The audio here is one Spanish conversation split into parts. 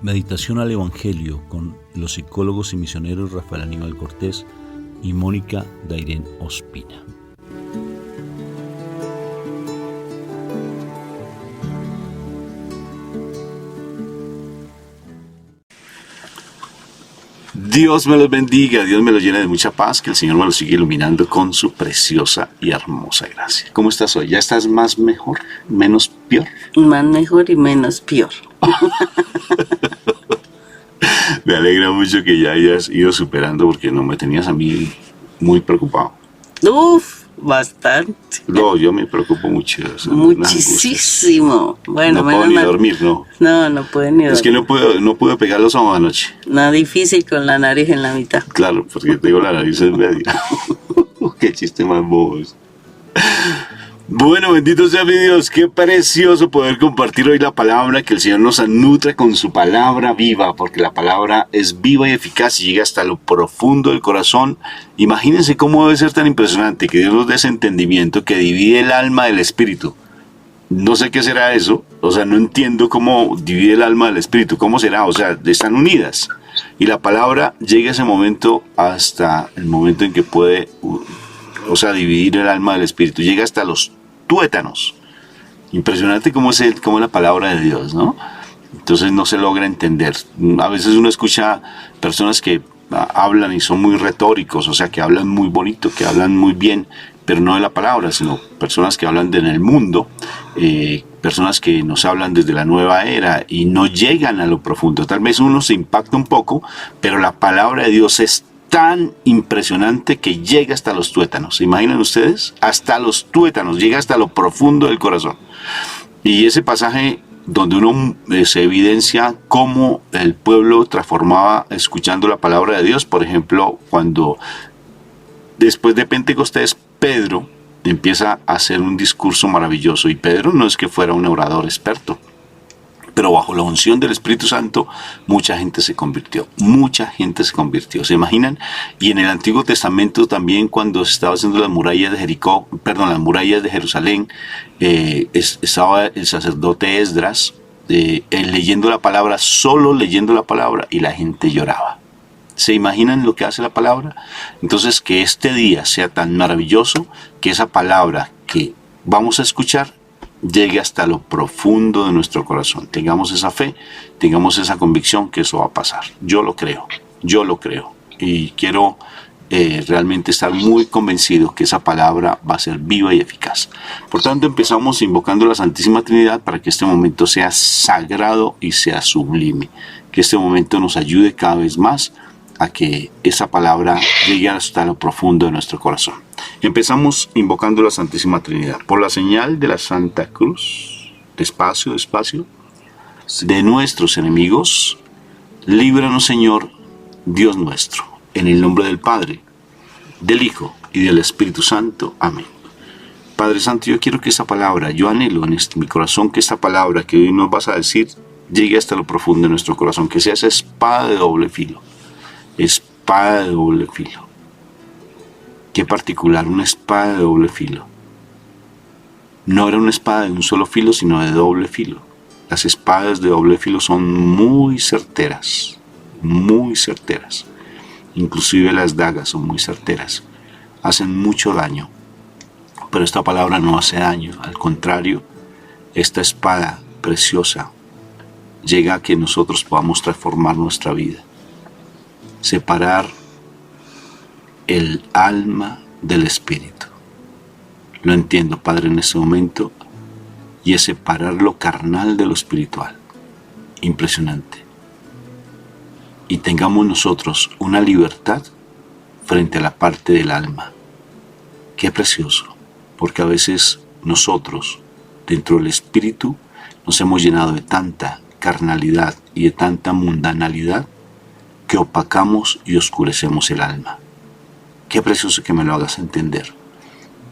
Meditación al Evangelio con los psicólogos y misioneros Rafael Aníbal Cortés y Mónica Dairén Ospina. Dios me los bendiga, Dios me los llene de mucha paz, que el Señor me los siga iluminando con su preciosa y hermosa gracia. ¿Cómo estás hoy? ¿Ya estás más mejor, menos peor? Más mejor y menos peor. Me alegra mucho que ya hayas ido superando, porque no me tenías a mí muy preocupado. Bastante. No, yo me preocupo mucho. Muchísimo. Bueno, no puedo ni dormir, ¿no? No puedo ni dormir. Es que no pude pegar los ojos anoche. No, difícil con la nariz en la mitad. Claro, porque tengo la nariz en medio. Qué chiste más bobo. Bueno, bendito sea mi Dios, qué precioso poder compartir hoy la palabra, que el Señor nos nutre con su palabra viva, porque la palabra es viva y eficaz y llega hasta lo profundo del corazón. Imagínense cómo debe ser tan impresionante que Dios nos dé ese entendimiento que divide el alma del espíritu. No sé qué será eso, no entiendo cómo divide el alma del espíritu, cómo será, están unidas. Y la palabra llega a ese momento hasta el momento en que puede, dividir el alma del espíritu, llega hasta los tuétanos. Impresionante cómo es la palabra de Dios, ¿no? Entonces no se logra entender. A veces uno escucha personas que hablan y son muy retóricos, que hablan muy bonito, que hablan muy bien, pero no de la palabra, sino personas que hablan en el mundo, personas que nos hablan desde la nueva era y no llegan a lo profundo. Tal vez uno se impacta un poco, pero la palabra de Dios es tan impresionante que llega hasta los tuétanos. ¿Se imaginan ustedes? Hasta los tuétanos, llega hasta lo profundo del corazón. Y ese pasaje donde uno se evidencia cómo el pueblo transformaba escuchando la palabra de Dios. Por ejemplo, cuando después de Pentecostés, Pedro empieza a hacer un discurso maravilloso. Y Pedro no es que fuera un orador experto, pero bajo la unción del Espíritu Santo, mucha gente se convirtió. ¿Se imaginan? Y en el Antiguo Testamento también, cuando se estaba haciendo las murallas de Jerusalén, estaba el sacerdote Esdras leyendo la palabra, solo leyendo la palabra, y la gente lloraba. ¿Se imaginan lo que hace la palabra? Entonces, que este día sea tan maravilloso, que esa palabra que vamos a escuchar llegue hasta lo profundo de nuestro corazón. Tengamos esa fe, tengamos esa convicción que eso va a pasar. Yo lo creo. Y quiero realmente estar muy convencido que esa palabra va a ser viva y eficaz. Por tanto, empezamos invocando a la Santísima Trinidad para que este momento sea sagrado y sea sublime. Que este momento nos ayude cada vez más a que esa palabra llegue hasta lo profundo de nuestro corazón. Empezamos invocando a la Santísima Trinidad. Por la señal de la Santa Cruz, despacio, de nuestros enemigos, líbranos, Señor, Dios nuestro, en el nombre del Padre, del Hijo y del Espíritu Santo. Amén. Padre Santo, yo quiero que esta palabra, yo anhelo en mi corazón que esta palabra que hoy nos vas a decir llegue hasta lo profundo de nuestro corazón, que sea esa espada de doble filo. Espada de doble filo. Qué particular, una espada de doble filo. No era una espada de un solo filo, sino de doble filo. Las espadas de doble filo son muy certeras. Inclusive las dagas son muy certeras. Hacen mucho daño. Pero esta palabra no hace daño. Al contrario, esta espada preciosa llega a que nosotros podamos transformar nuestra vida. Separar el alma del espíritu. Lo entiendo, Padre, en este momento, y es separar lo carnal de lo espiritual. Impresionante. Y tengamos nosotros una libertad frente a la parte del alma. Qué precioso, porque a veces nosotros, dentro del espíritu, nos hemos llenado de tanta carnalidad y de tanta mundanalidad que opacamos y oscurecemos el alma. Qué precioso que me lo hagas entender.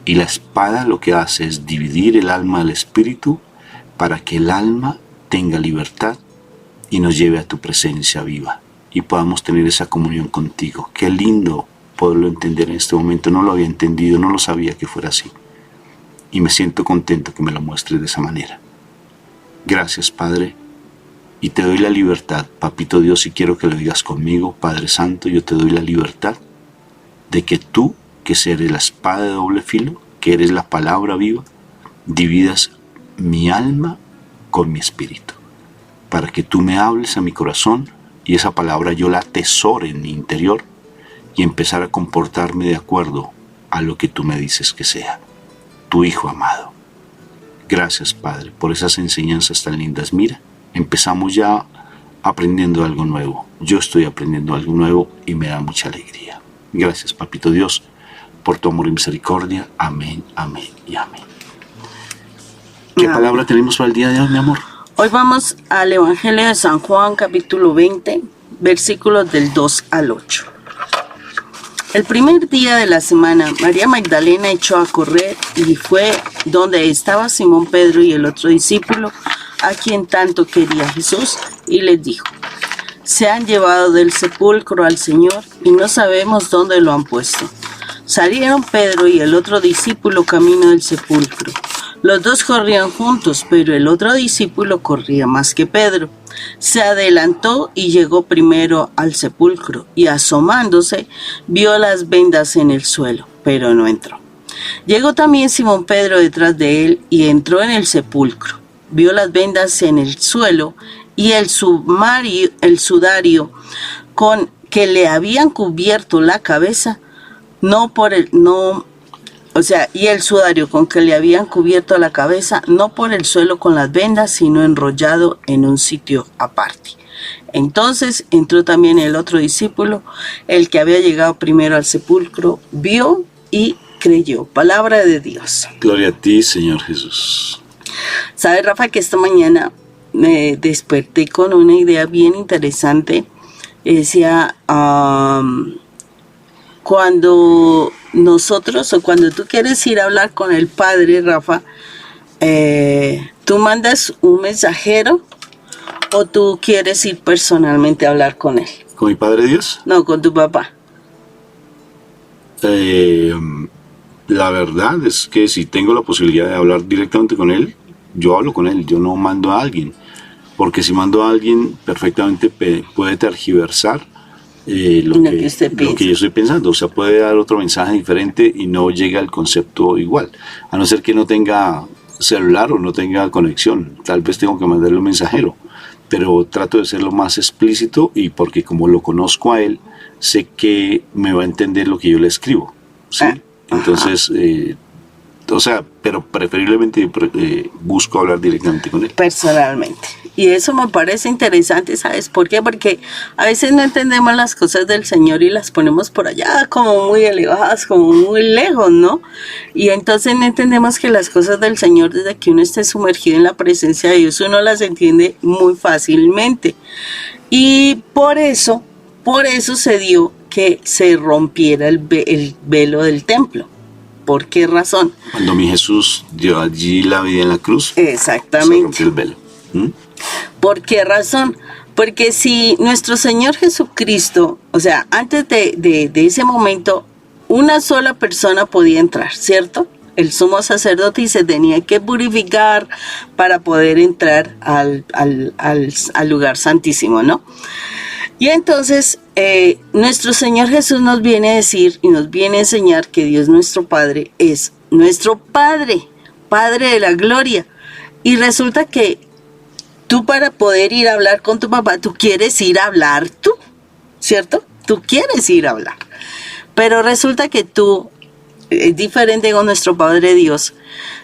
Y la espada lo que hace es dividir el alma del espíritu para que el alma tenga libertad y nos lleve a tu presencia viva y podamos tener esa comunión contigo. Qué lindo poderlo entender en este momento. No lo había entendido, no lo sabía que fuera así. Y me siento contento que me lo muestres de esa manera. Gracias, Padre. y te doy la libertad, Papito Dios, y quiero que lo digas conmigo, Padre Santo, yo te doy la libertad de que tú, que eres la espada de doble filo, que eres la palabra viva, dividas mi alma con mi espíritu, para que tú me hables a mi corazón y esa palabra yo la atesore en mi interior y empezar a comportarme de acuerdo a lo que tú me dices que sea, tu Hijo amado. Gracias, Padre, por esas enseñanzas tan lindas. Mira, empezamos ya aprendiendo algo nuevo. Yo estoy aprendiendo algo nuevo y me da mucha alegría. Gracias, Papito Dios, por tu amor y misericordia. Amén, amén y amén. ¿Qué palabra tenemos para el día de hoy, mi amor? Hoy vamos al Evangelio de San Juan, capítulo 20, versículos del 2 al 8. El primer día de la semana, María Magdalena echó a correr y fue donde estaba Simón Pedro y el otro discípulo, a quien tanto quería Jesús, y les dijo: se han llevado del sepulcro al Señor y no sabemos dónde lo han puesto. Salieron Pedro y el otro discípulo camino del sepulcro. Los dos corrían juntos, pero el otro discípulo corría más que Pedro. Se adelantó y llegó primero al sepulcro, y asomándose, vio las vendas en el suelo, pero no entró. Llegó también Simón Pedro detrás de él, y entró en el sepulcro. Vio las vendas en el suelo, y el sudario con que le habían cubierto la cabeza, y el sudario con que le habían cubierto la cabeza, no por el suelo con las vendas, sino enrollado en un sitio aparte. Entonces entró también el otro discípulo, el que había llegado primero al sepulcro, vio y creyó. Palabra de Dios. Gloria a ti, Señor Jesús. ¿Sabes, Rafa, que esta mañana me desperté con una idea bien interesante? Decía, cuando nosotros, o cuando tú quieres ir a hablar con el Padre, Rafa, ¿tú mandas un mensajero o tú quieres ir personalmente a hablar con él? ¿Con mi Padre Dios? No, con tu papá. La verdad es que si tengo la posibilidad de hablar directamente con él, yo hablo con él, yo no mando a alguien, porque si mando a alguien perfectamente puede tergiversar lo que yo estoy pensando, o sea, puede dar otro mensaje diferente y no llega al concepto igual, a no ser que no tenga celular o no tenga conexión. Tal vez tengo que mandarle un mensajero, pero trato de ser lo más explícito, y porque como lo conozco a él, sé que me va a entender lo que yo le escribo, ¿sí? Entonces, pero preferiblemente busco hablar directamente con él. Personalmente. Y eso me parece interesante, ¿sabes por qué? Porque a veces no entendemos las cosas del Señor y las ponemos por allá como muy elevadas, como muy lejos, ¿no? Y entonces no entendemos que las cosas del Señor, desde que uno esté sumergido en la presencia de Dios, uno las entiende muy fácilmente. Y por eso se dio que se rompiera el velo del templo. ¿Por qué razón? Cuando mi Jesús dio allí la vida en la cruz, exactamente, se rompió el velo. ¿Por qué razón? Porque si nuestro Señor Jesucristo, o sea, antes de ese momento, una sola persona podía entrar, ¿cierto? El sumo sacerdote, y se tenía que purificar para poder entrar al lugar santísimo, ¿no? Y entonces nuestro Señor Jesús nos viene a decir y nos viene a enseñar que Dios nuestro Padre es nuestro Padre, Padre de la gloria. Y resulta que tú, para poder ir a hablar con tu papá, tú quieres ir a hablar tú, ¿cierto? Tú quieres ir a hablar. Pero resulta que tú, es diferente con nuestro Padre Dios,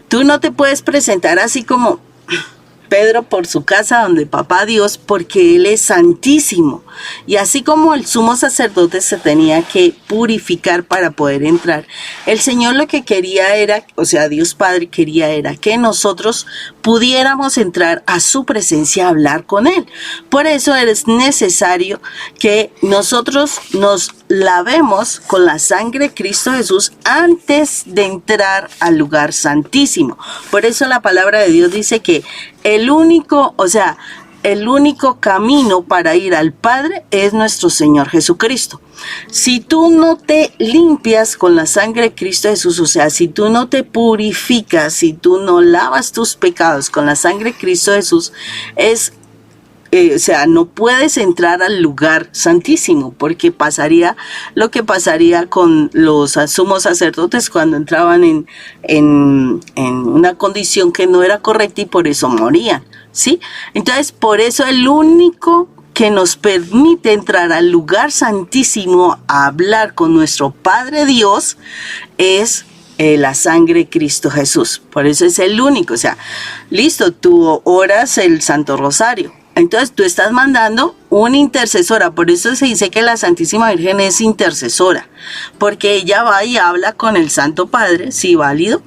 tú no te puedes presentar así como Pedro por su casa donde papá Dios, porque Él es santísimo. Y así como el sumo sacerdote se tenía que purificar para poder entrar, el Señor lo que quería era, o sea, Dios Padre quería era que nosotros pudiéramos entrar a su presencia a hablar con Él. Por eso es necesario que nosotros nos lavemos con la sangre de Cristo Jesús antes de entrar al lugar santísimo. Por eso la palabra de Dios dice que el único camino para ir al Padre es nuestro Señor Jesucristo. Si tú no te limpias con la sangre de Cristo Jesús, o sea, si tú no te purificas, si tú no lavas tus pecados con la sangre de Cristo Jesús, es o sea, no puedes entrar al lugar santísimo, porque pasaría lo que pasaría con los sumos sacerdotes cuando entraban en una condición que no era correcta y por eso morían, ¿sí? Entonces, por eso el único que nos permite entrar al lugar santísimo a hablar con nuestro Padre Dios es la sangre de Cristo Jesús. Por eso es el único. O sea, listo, tú oras el Santo Rosario. Entonces tú estás mandando una intercesora. Por eso se dice que la Santísima Virgen es intercesora. Porque ella va y habla con el Santo Padre, sí, válido.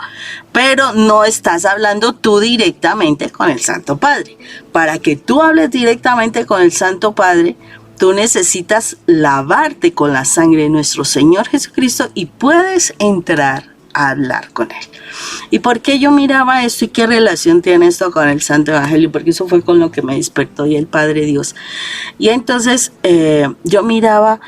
Pero no estás hablando tú directamente con el Santo Padre. Para que tú hables directamente con el Santo Padre, tú necesitas lavarte con la sangre de nuestro Señor Jesucristo y puedes entrar a hablar con Él. ¿Y por qué yo miraba esto y qué relación tiene esto con el Santo Evangelio? Porque eso fue con lo que me despertó y el Padre Dios. Y entonces yo miraba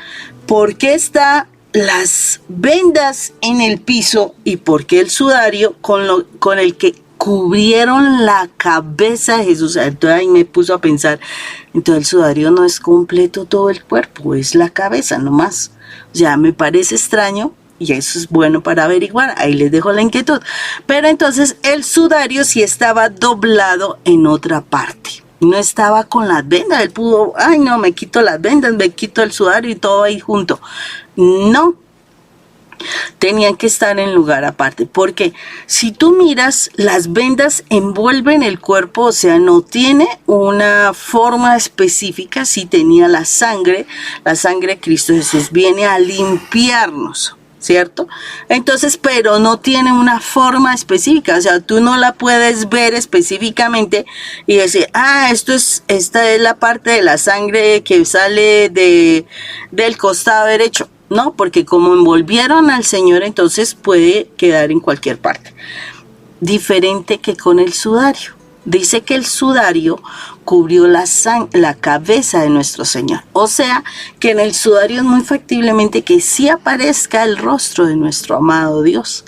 por qué están las vendas en el piso y por qué el sudario con el que cubrieron la cabeza de Jesús. Entonces ahí me puso a pensar, entonces el sudario no es completo todo el cuerpo, es la cabeza nomás. Ya me parece extraño. Y eso es bueno para averiguar, ahí les dejo la inquietud. Pero entonces el sudario sí estaba doblado en otra parte. No estaba con las vendas, él pudo, ay no, me quito las vendas, me quito el sudario y todo ahí junto. No, tenían que estar en lugar aparte. Porque si tú miras, las vendas envuelven el cuerpo, o sea, no tiene una forma específica. Si tenía la sangre de Cristo Jesús viene a limpiarnos, ¿cierto? Entonces, pero no tiene una forma específica, o sea, tú no la puedes ver específicamente y decir, esta es la parte de la sangre que sale del costado derecho. No, porque como envolvieron al Señor, entonces puede quedar en cualquier parte. Diferente que con el sudario. Dice que el sudario cubrió la cabeza de nuestro Señor. O sea, que en el sudario es muy factiblemente que sí aparezca el rostro de nuestro amado Dios.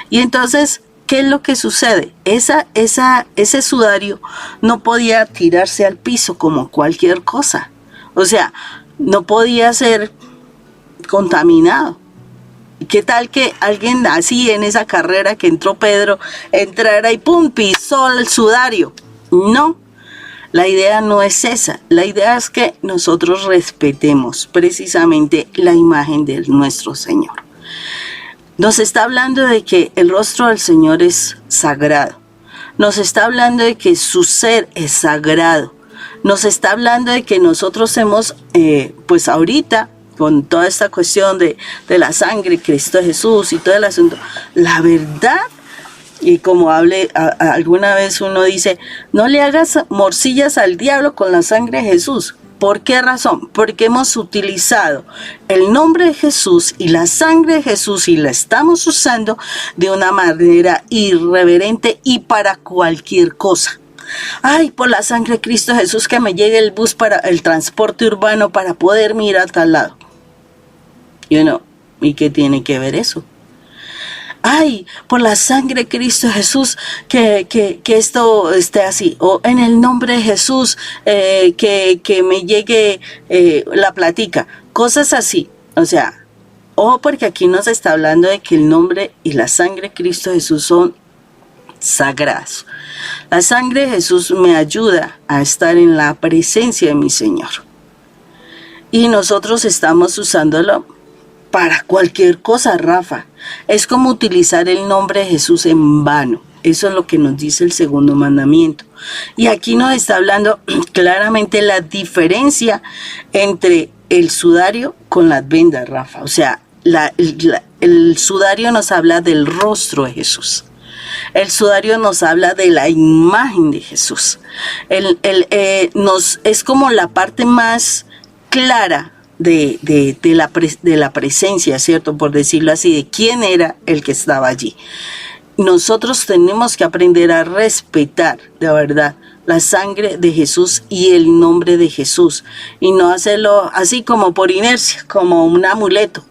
Y entonces, ¿qué es lo que sucede? Ese sudario no podía tirarse al piso como cualquier cosa. O sea, no podía ser contaminado. ¿Qué tal que alguien así en esa carrera que entró Pedro, entrara y pum, pisó el sudario? No, la idea no es esa. La idea es que nosotros respetemos precisamente la imagen de nuestro Señor. Nos está hablando de que el rostro del Señor es sagrado. Nos está hablando de que su ser es sagrado. Nos está hablando de que nosotros hemos, pues ahorita, con toda esta cuestión de la sangre, Cristo Jesús y todo el asunto, la verdad, y como alguna vez uno dice, no le hagas morcillas al diablo con la sangre de Jesús. ¿Por qué razón? Porque hemos utilizado el nombre de Jesús y la sangre de Jesús y la estamos usando de una manera irreverente y para cualquier cosa. Ay, por la sangre de Cristo Jesús que me llegue el bus para el transporte urbano para poder mirar a tal lado. ¿Y qué tiene que ver eso? Ay, por la sangre de Cristo Jesús que esto esté así. O en el nombre de Jesús que me llegue la platica. Cosas así. O sea, ojo, porque aquí nos está hablando de que el nombre y la sangre de Cristo Jesús son sagrados. La sangre de Jesús me ayuda a estar en la presencia de mi Señor. Y nosotros estamos usándolo para cualquier cosa, Rafa. Es como utilizar el nombre de Jesús en vano. Eso es lo que nos dice el segundo mandamiento. Y aquí nos está hablando claramente la diferencia entre el sudario con las vendas, Rafa. O sea, el sudario nos habla del rostro de Jesús. El sudario nos habla de la imagen de Jesús. Es como la parte más clara de la presencia, ¿cierto? Por decirlo así, de quién era el que estaba allí. Nosotros tenemos que aprender a respetar, de verdad, la sangre de Jesús y el nombre de Jesús. Y no hacerlo así como por inercia, como un amuleto,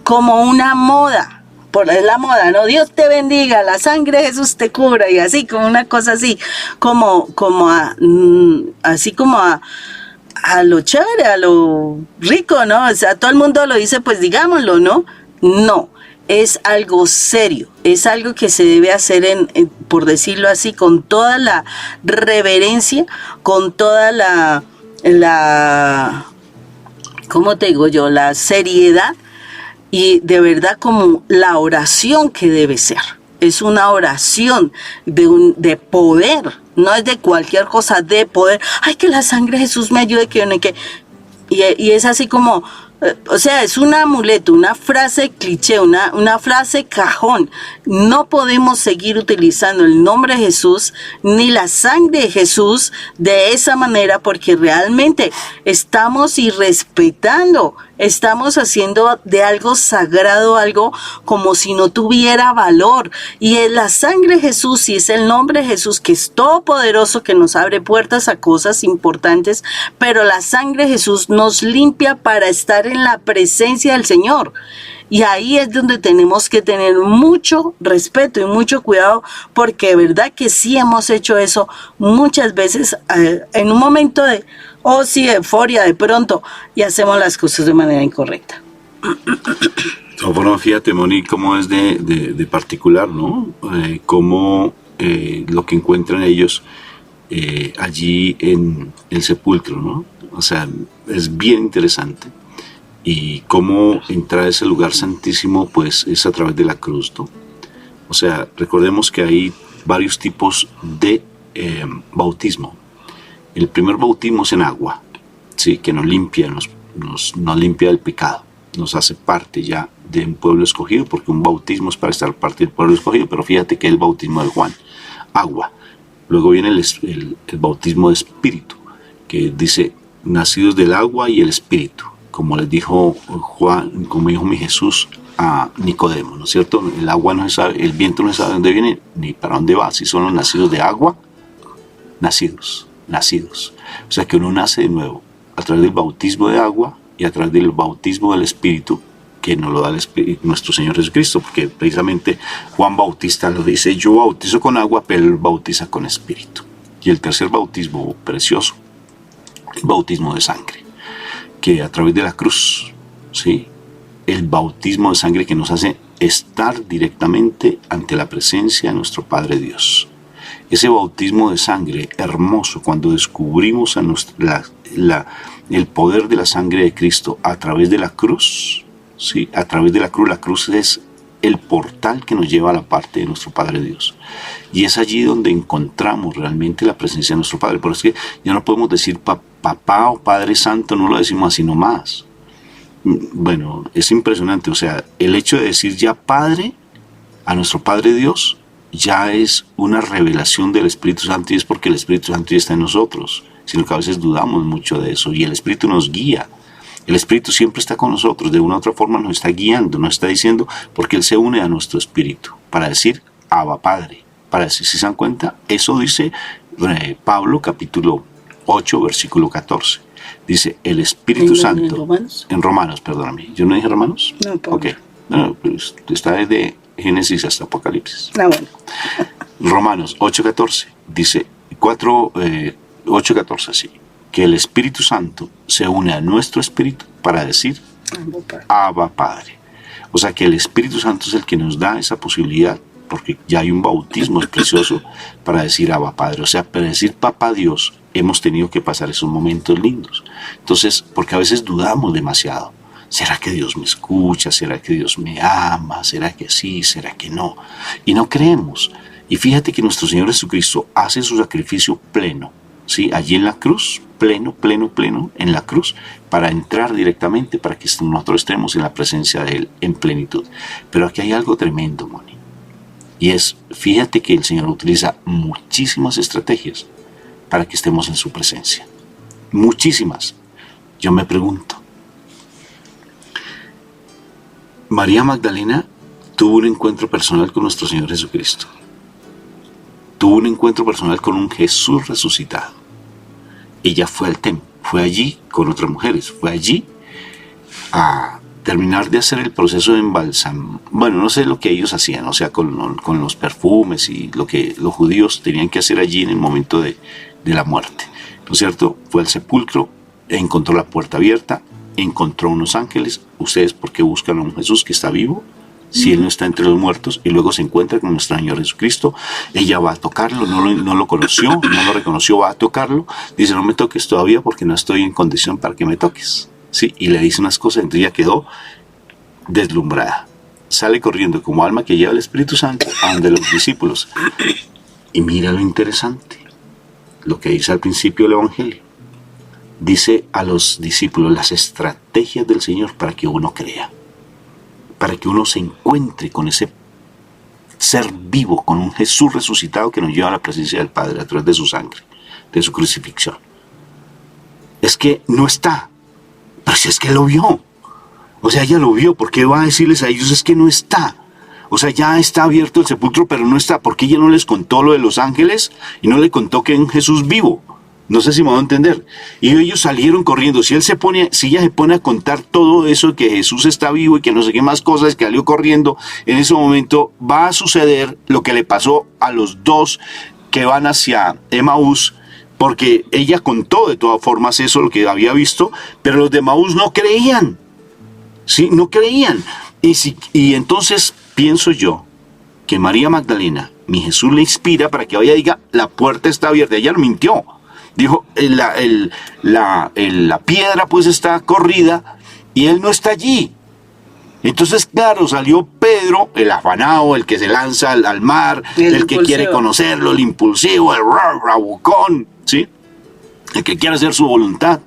como una moda. es la moda, ¿no? Dios te bendiga, la sangre de Jesús te cura, y así, como una cosa así, así como a lo chévere, a lo rico, ¿no? O sea, todo el mundo lo dice, pues digámoslo, ¿no? No, es algo serio, es algo que se debe hacer por decirlo así, con toda la reverencia, con toda ¿cómo te digo yo? La seriedad, y de verdad como la oración que debe ser. Es una oración de poder, no es de cualquier cosa, de poder. Ay, que la sangre de Jesús me ayude, y es así como, o sea, es un amuleto, una frase cliché, una frase cajón. No podemos seguir utilizando el nombre de Jesús ni la sangre de Jesús de esa manera, porque realmente estamos irrespetando, estamos haciendo de algo sagrado algo como si no tuviera valor. Y es la sangre de Jesús, y es el nombre de Jesús, que es todopoderoso, que nos abre puertas a cosas importantes, pero la sangre de Jesús nos limpia para estar en la presencia del Señor. Y ahí es donde tenemos que tener mucho respeto y mucho cuidado, porque de verdad que sí hemos hecho eso muchas veces en un momento de euforia de pronto, y hacemos las cosas de manera incorrecta. Bueno, fíjate, Moni, cómo es de particular, ¿no? Cómo lo que encuentran ellos allí en el sepulcro, ¿no? O sea, es bien interesante. Y cómo entrar a ese lugar santísimo, pues es a través de la cruz, ¿no? O sea, recordemos que hay varios tipos de bautismo. El primer bautismo es en agua, ¿sí? Que nos limpia, nos limpia del pecado, nos hace parte ya de un pueblo escogido, porque un bautismo es para estar parte del pueblo escogido, pero fíjate que es el bautismo de Juan, agua. Luego viene el bautismo de espíritu, que dice, nacidos del agua y el espíritu, como les dijo Juan, como dijo mi Jesús a Nicodemo, ¿no es cierto? El agua no se sabe, el viento no se sabe dónde viene ni para dónde va, si son los nacidos de agua, nacidos. O sea que uno nace de nuevo a través del bautismo de agua y a través del bautismo del Espíritu, que nos lo da nuestro Señor Jesucristo, porque precisamente Juan Bautista lo dice, yo bautizo con agua, pero él bautiza con Espíritu. Y el tercer bautismo precioso, el bautismo de sangre, que a través de la cruz, ¿sí? El bautismo de sangre que nos hace estar directamente ante la presencia de nuestro Padre Dios. Ese bautismo de sangre hermoso, cuando descubrimos el poder de la sangre de Cristo a través de la cruz, ¿sí? A través de la cruz es el portal que nos lleva a la parte de nuestro Padre Dios. Y es allí donde encontramos realmente la presencia de nuestro Padre. Por eso es que ya no podemos decir papá o Padre Santo, no lo decimos así nomás. Bueno, es impresionante. O sea, el hecho de decir ya Padre a nuestro Padre Dios ya es una revelación del Espíritu Santo, y es porque el Espíritu Santo ya está en nosotros, sino que a veces dudamos mucho de eso, y el Espíritu nos guía. El Espíritu siempre está con nosotros, de una u otra forma nos está guiando, nos está diciendo, porque Él se une a nuestro espíritu para decir Abba Padre, para decir, si se dan cuenta, eso dice Pablo capítulo 8 versículo 14, dice el Espíritu Santo, en Romanos, perdóname, ¿yo no dije Romanos? No, Pablo. Ok, no, pues está desde Génesis hasta Apocalipsis. Ah, bueno. Romanos 8:14 dice 8:14, sí, que el Espíritu Santo se une a nuestro espíritu para decir Abba Padre. O sea que el Espíritu Santo es el que nos da esa posibilidad, porque ya hay un bautismo precioso para decir Abba Padre. O sea, para decir Papá Dios hemos tenido que pasar esos momentos lindos. Entonces, porque a veces dudamos demasiado. ¿Será que Dios me escucha? ¿Será que Dios me ama? ¿Será que sí? ¿Será que no? Y no creemos. Y fíjate que nuestro Señor Jesucristo hace su sacrificio pleno, ¿sí? Allí en la cruz, pleno, en la cruz, para entrar directamente, para que nosotros estemos en la presencia de Él en plenitud. Pero aquí hay algo tremendo, Moni. Y es, fíjate que el Señor utiliza muchísimas estrategias para que estemos en su presencia. Muchísimas. Yo me pregunto, María Magdalena tuvo un encuentro personal con nuestro Señor Jesucristo. Tuvo un encuentro personal con un Jesús resucitado. Ella fue al templo, fue allí con otras mujeres, fue allí a terminar de hacer el proceso de embalsam, bueno, no sé lo que ellos hacían, o sea, con los perfumes y lo que los judíos tenían que hacer allí en el momento de la muerte, ¿no es cierto? Fue al sepulcro, encontró la puerta abierta, encontró unos ángeles. ¿Ustedes por qué buscan a un Jesús que está vivo? Si Él no está entre los muertos, y luego se encuentra con nuestro Señor Jesucristo. Ella va a tocarlo, no lo conoció, no lo reconoció, va a tocarlo. Dice, no me toques todavía porque no estoy en condición para que me toques. ¿Sí? Y le dice unas cosas, entonces ella quedó deslumbrada. Sale corriendo como alma que lleva el Espíritu Santo a donde los discípulos. Y mira lo interesante, lo que dice al principio del Evangelio. Dice a los discípulos las estrategias del Señor para que uno crea, para que uno se encuentre con ese ser vivo, con un Jesús resucitado que nos lleva a la presencia del Padre a través de su sangre, de su crucifixión. Es que no está, pero si es que lo vio. O sea, ella lo vio, ¿por qué va a decirles a ellos es que no está? O sea, ya está abierto el sepulcro, pero no está. ¿Por qué ella no les contó lo de los ángeles y no le contó que es un Jesús vivo? No sé si me va a entender. Y ellos salieron corriendo. Si ella se pone a contar todo eso, que Jesús está vivo y que no sé qué más cosas, que salió corriendo, en ese momento va a suceder lo que le pasó a los dos que van hacia Emaús, porque ella contó de todas formas eso, lo que había visto, pero los de Emaús no creían. Sí, no creían. Y entonces pienso yo que María Magdalena, mi Jesús le inspira para que vaya y diga, la puerta está abierta. Ella no mintió. Dijo, la piedra pues está corrida y él no está allí. Entonces, claro, salió Pedro, el afanado, el que se lanza al mar, el que quiere conocerlo, el impulsivo, el rabucón, ¿sí? El que quiere hacer su voluntad.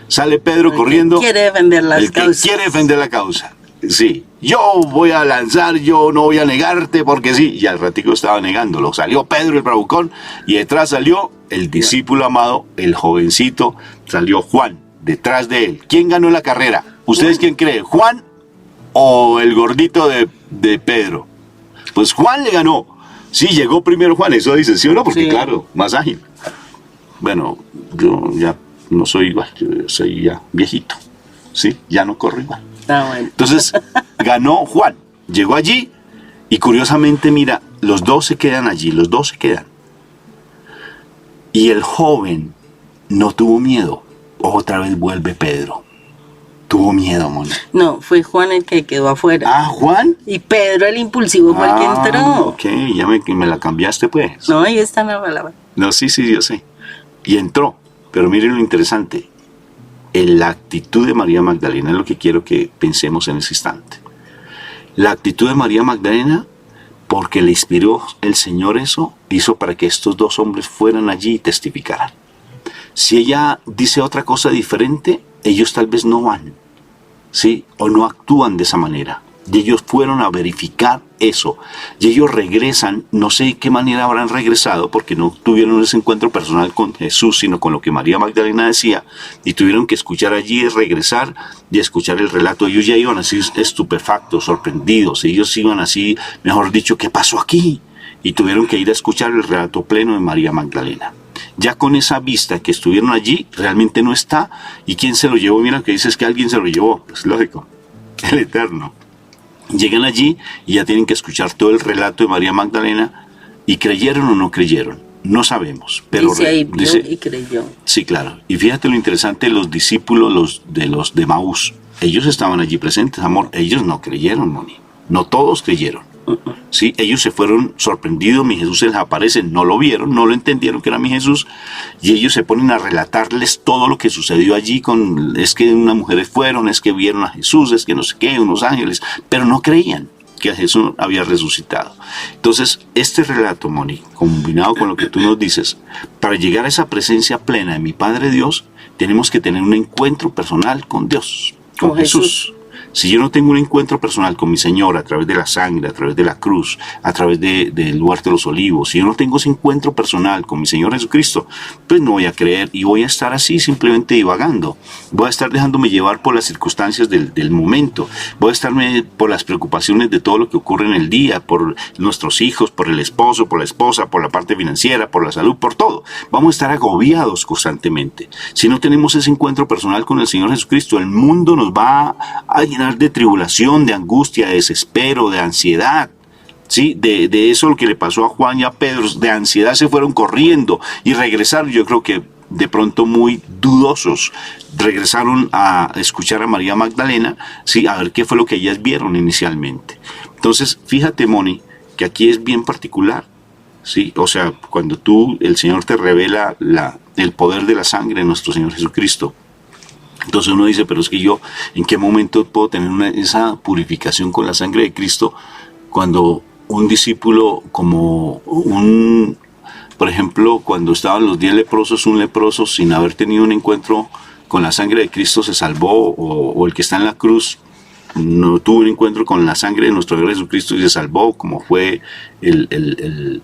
Sale Pedro corriendo. Quiere defender las causas. Quiere defender la causa. Sí, yo voy a lanzar, yo no voy a negarte porque sí. Y al ratico estaba negándolo. Salió Pedro el bravucón y detrás salió el discípulo amado, el jovencito, salió Juan detrás de él. ¿Quién ganó la carrera? ¿Ustedes quién creen? ¿Juan o el gordito de Pedro? Pues Juan le ganó. Sí, llegó primero Juan, eso dice, ¿sí o no? Porque sí, claro, más ágil. Bueno, yo ya no soy igual, yo soy ya viejito. Sí, ya no corro igual. Ah, bueno. Entonces ganó Juan, llegó allí y curiosamente mira, los dos se quedan allí, los dos se quedan. Y el joven no tuvo miedo. Otra vez vuelve Pedro. Tuvo miedo, Mona. No, fue Juan el que quedó afuera. Ah, ¿Juan? Y Pedro el impulsivo fue el que entró. Ok, ya me la cambiaste pues. No, ahí está la palabra. No, sí, yo sé. Y entró. Pero miren lo interesante. En la actitud de María Magdalena es lo que quiero que pensemos en ese instante. La actitud de María Magdalena, porque le inspiró el Señor eso, hizo para que estos dos hombres fueran allí y testificaran. Si ella dice otra cosa diferente, ellos tal vez no van, ¿sí? O no actúan de esa manera. Y ellos fueron a verificar eso. Y ellos regresan, no sé de qué manera habrán regresado, porque no tuvieron ese encuentro personal con Jesús, sino con lo que María Magdalena decía, y tuvieron que escuchar allí, regresar y escuchar el relato. Ellos ya iban así estupefactos, sorprendidos, ellos iban así, mejor dicho, ¿qué pasó aquí? Y tuvieron que ir a escuchar el relato pleno de María Magdalena. Ya con esa vista que estuvieron allí, realmente no está. ¿Y quién se lo llevó? Mira lo que dice, es que alguien se lo llevó, pues lógico, el Eterno. Llegan allí y ya tienen que escuchar todo el relato de María Magdalena. ¿Y creyeron o no creyeron? No sabemos. Pero dice ahí, dice, y creyó. Sí, claro. Y fíjate lo interesante, los discípulos los de Emaús, ellos estaban allí presentes, amor. Ellos no creyeron, Moni. No todos creyeron. Sí, ellos se fueron sorprendidos, mi Jesús se les aparece, no lo vieron, no lo entendieron que era mi Jesús, y ellos se ponen a relatarles todo lo que sucedió allí, es que unas mujeres fueron, es que vieron a Jesús, es que no sé qué, unos ángeles, pero no creían que Jesús había resucitado. Entonces, este relato, Moni, combinado con lo que tú nos dices, para llegar a esa presencia plena de mi Padre Dios, tenemos que tener un encuentro personal con Dios, con Jesús. Si yo no tengo un encuentro personal con mi Señor a través de la sangre, a través de la cruz, a través del huerto de los olivos, si yo no tengo ese encuentro personal con mi Señor Jesucristo, pues no voy a creer y voy a estar así simplemente divagando. Voy a estar dejándome llevar por las circunstancias del momento. Voy a estarme por las preocupaciones de todo lo que ocurre en el día, por nuestros hijos, por el esposo, por la esposa, por la parte financiera, por la salud, por todo. Vamos a estar agobiados constantemente. Si no tenemos ese encuentro personal con el Señor Jesucristo, el mundo nos va a llenar llenar de tribulación, de angustia, de desespero, de ansiedad. ¿Sí? De eso lo que le pasó a Juan y a Pedro, de ansiedad se fueron corriendo y regresaron, yo creo que de pronto muy dudosos, regresaron a escuchar a María Magdalena, ¿sí? A ver qué fue lo que ellas vieron inicialmente. Entonces, fíjate, Moni, que aquí es bien particular, ¿sí? O sea, cuando el Señor te revela el poder de la sangre de nuestro Señor Jesucristo, entonces uno dice, pero es que yo, ¿en qué momento puedo tener esa purificación con la sangre de Cristo cuando un discípulo por ejemplo, cuando estaban los 10 leprosos, un leproso sin haber tenido un encuentro con la sangre de Cristo se salvó, o el que está en la cruz no tuvo un encuentro con la sangre de nuestro Señor Jesucristo y se salvó, como fue el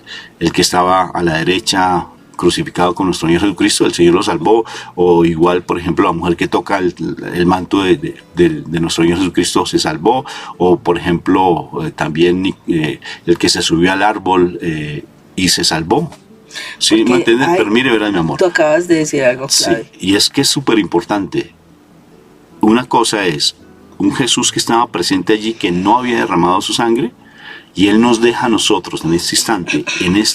que estaba a la derecha crucificado con nuestro Señor Jesucristo, el Señor lo salvó. O igual, por ejemplo, la mujer que toca el manto de nuestro Señor Jesucristo se salvó. O por ejemplo, también el que se subió al árbol y se salvó. Sí, ¿me entiendes? Pero mire, verás, mi amor. Tú acabas de decir algo clave. Sí, y es que es súper importante. Una cosa es un Jesús que estaba presente allí, que no había derramado su sangre, y Él nos deja a nosotros en este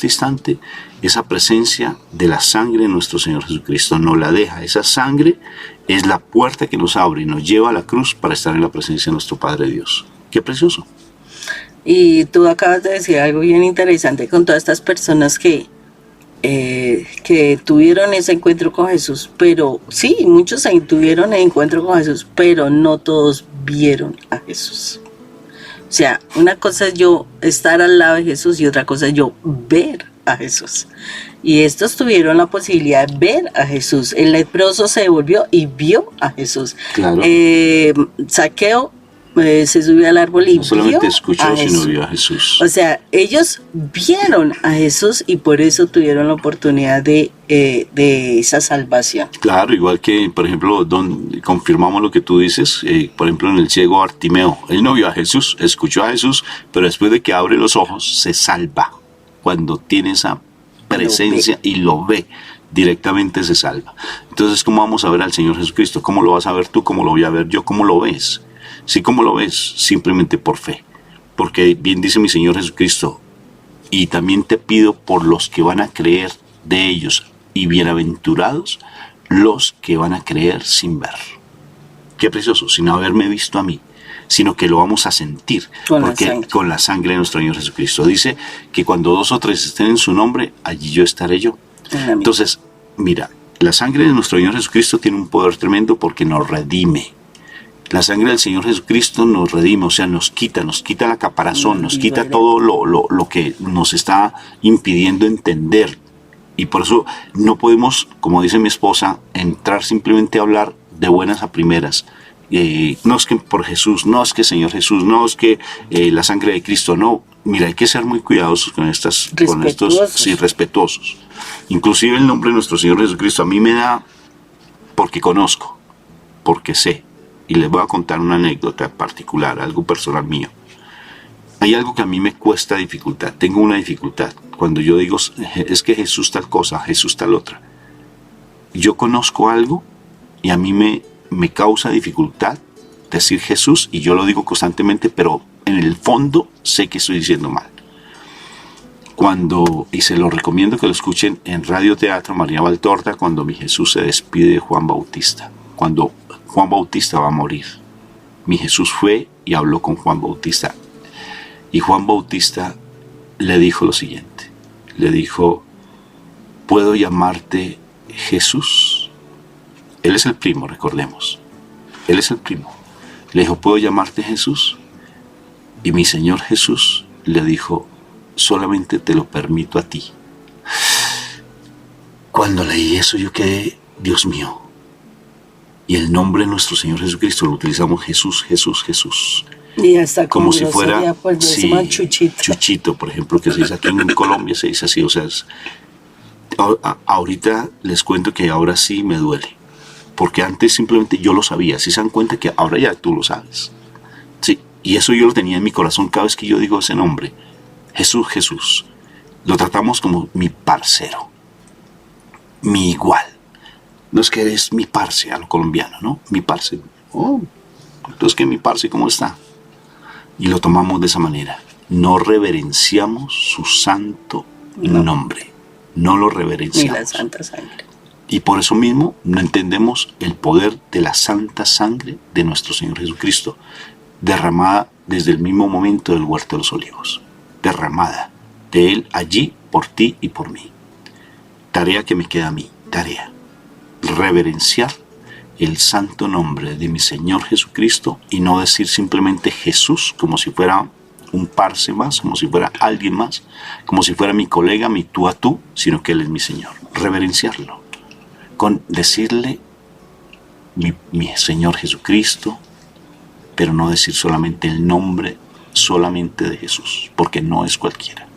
instante, esa presencia de la sangre de nuestro Señor Jesucristo. Nos la deja. Esa sangre es la puerta que nos abre y nos lleva a la cruz para estar en la presencia de nuestro Padre Dios. ¡Qué precioso! Y tú acabas de decir algo bien interesante con todas estas personas que tuvieron ese encuentro con Jesús, pero sí, muchos tuvieron el encuentro con Jesús, pero no todos vieron a Jesús. O sea, una cosa es yo estar al lado de Jesús y otra cosa es yo ver a Jesús. Y estos tuvieron la posibilidad de ver a Jesús. El leproso se devolvió y vio a Jesús. Claro. Saqueo se subió al árbol y no solamente vio escuchó, a sino Jesús. vio a Jesús. O sea, ellos vieron a Jesús y por eso tuvieron la oportunidad de esa salvación. Claro, igual que, por ejemplo, confirmamos lo que tú dices, por ejemplo, en el ciego Bartimeo. Él no vio a Jesús, escuchó a Jesús, pero después de que abre los ojos, se salva. Cuando tiene esa presencia y lo ve, directamente se salva. Entonces, ¿cómo vamos a ver al Señor Jesucristo? ¿Cómo lo vas a ver tú? ¿Cómo lo voy a ver yo? ¿Cómo lo ves? Sí, ¿cómo lo ves? Simplemente por fe. Porque bien dice mi Señor Jesucristo, y también te pido por los que van a creer de ellos, y bienaventurados los que van a creer sin ver. Qué precioso, sin haberme visto a mí, sino que lo vamos a sentir con la sangre de nuestro Señor Jesucristo. Dice que cuando 2 o 3 estén en su nombre, allí yo estaré yo. Amén. Entonces, mira, la sangre de nuestro Señor Jesucristo tiene un poder tremendo porque nos redime. La sangre del Señor Jesucristo nos redime, o sea, nos quita la caparazón, nos quita todo lo que nos está impidiendo entender. Y por eso no podemos, como dice mi esposa, entrar simplemente a hablar de buenas a primeras. No es que por Jesús, no es que Señor Jesús, no es que la sangre de Cristo, no. Mira, hay que ser muy cuidadosos con estos, sí, respetuosos. Inclusive el nombre de nuestro Señor Jesucristo a mí me da porque conozco, porque sé. Y les voy a contar una anécdota particular, algo personal mío. Hay algo que a mí me cuesta dificultad, tengo una dificultad. Cuando yo digo, es que Jesús tal cosa, Jesús tal otra. Yo conozco algo y a mí me causa dificultad decir Jesús, y yo lo digo constantemente, pero en el fondo sé que estoy diciendo mal. Y se lo recomiendo que lo escuchen en Radio Teatro María Valtorta, cuando mi Jesús se despide de Juan Bautista. Cuando Juan Bautista va a morir, mi Jesús fue y habló con Juan Bautista. Y Juan Bautista le dijo lo siguiente. Le dijo, ¿puedo llamarte Jesús? Él es el primo, recordemos. Él es el primo. Le dijo, ¿puedo llamarte Jesús? Y mi Señor Jesús le dijo, solamente te lo permito a ti. Cuando leí eso yo quedé, Dios mío. Y el nombre de nuestro Señor Jesucristo lo utilizamos Jesús, Jesús, Jesús. Y hasta como si fuera, pues, sí, Chuchito, por ejemplo, que se dice aquí en Colombia, se dice así. O sea, ahorita les cuento que ahora sí me duele. Porque antes simplemente yo lo sabía. Si se dan cuenta que ahora ya tú lo sabes. Sí, y eso yo lo tenía en mi corazón cada vez que yo digo ese nombre. Jesús, Jesús. Lo tratamos como mi parcero, mi igual. No es que eres mi parce a lo colombiano, ¿no? Mi parce. Oh, Entonces, ¿qué mi parce? ¿Cómo está? Y lo tomamos de esa manera. No reverenciamos su santo nombre. No lo Ni reverenciamos. la santa sangre. Y por eso mismo no entendemos el poder de la santa sangre de nuestro Señor Jesucristo, derramada desde el mismo momento del huerto de los olivos. Derramada de Él allí por ti y por mí. Tarea que me queda a mí. Tarea. Reverenciar el santo nombre de mi Señor Jesucristo y no decir simplemente Jesús como si fuera un parce más, como si fuera alguien más, como si fuera mi colega, mi tú a tú, sino que Él es mi Señor. Reverenciarlo, con decirle mi Señor Jesucristo, pero no decir solamente el nombre solamente de Jesús, porque no es cualquiera.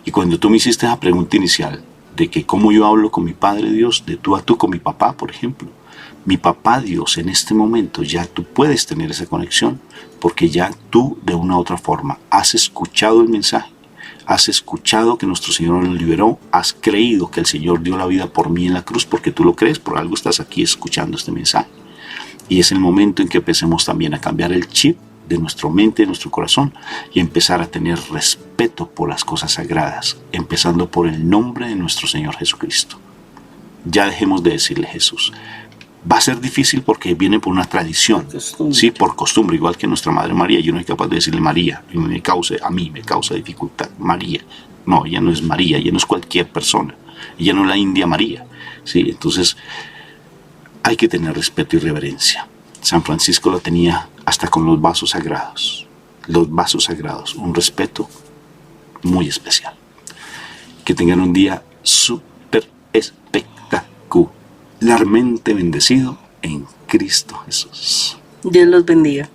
Y cuando tú me hiciste esa pregunta inicial de que cómo yo hablo con mi Padre Dios, de tú a tú con mi papá, por ejemplo, mi papá Dios en este momento ya tú puedes tener esa conexión, porque ya tú de una u otra forma has escuchado el mensaje, has escuchado que nuestro Señor nos liberó, has creído que el Señor dio la vida por mí en la cruz, porque tú lo crees, por algo estás aquí escuchando este mensaje. Y es el momento en que empecemos también a cambiar el chip de nuestra mente, de nuestro corazón, y empezar a tener respeto por las cosas sagradas, empezando por el nombre de nuestro Señor Jesucristo. Ya dejemos de decirle Jesús. Va a ser difícil porque viene por una tradición, sí, por costumbre, igual que nuestra Madre María. Yo no soy capaz de decirle María, a mí me causa dificultad. María, no, ella no es María, ella no es cualquier persona, ella no es la India María, sí. Entonces hay que tener respeto y reverencia. San Francisco lo tenía hasta con los vasos sagrados, un respeto muy especial. Que tengan un día súper espectacularmente bendecido en Cristo Jesús. Dios los bendiga.